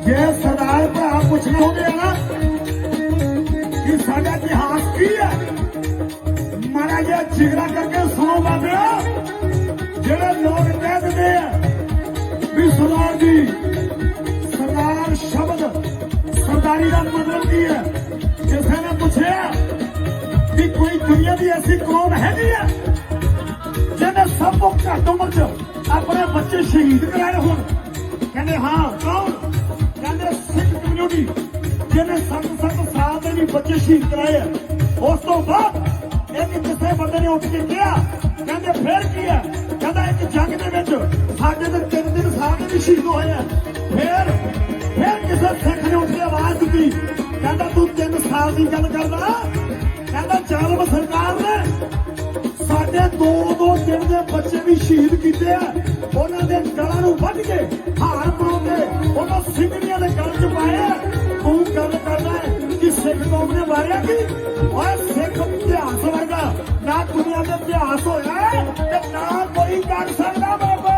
जे सरदार भरा पुछना होंगे ना कि साडा इतिहास की है, मारा जे जिगरा करके सुनो बाबे, जेड़े लोग कह देते हैं भी सरदार जी, सरदार शब्द सरदारी का मतलब की है। किसी ने पूछे कि कोई दुनिया की ऐसी कौम है जिन्हें सब घट उम्र च अपने बच्चे शहीद कराए हो? कहते हाँ, कौन? कहते सिख कम्युनिटी जिन्हें 7-7 साल के भी बच्चे शहीद कराए। उस तो बाद एक किसी बंदे ने उठ के किया, कहते फिर की है? कहता एक जंग के साढ़े 3 साल के भी शहीद होए हैं। फिर किसी सिख ने उठ के आवाज दी, कहता तू 3 साल की गल करदा? कहता जालम सरकार ने साढ़े 2 दिन के बच्चे भी शहीद किए। उन्होंने गलों को वध के हार पा के उन्होंने सिंगड़ियां के गल च पाए। तू गल करना है कि सिख कौम ने मारिया की? और सिख इतिहास वर्गा ना दुनिया में इतिहास होया ना कोई कर सकता बाबा।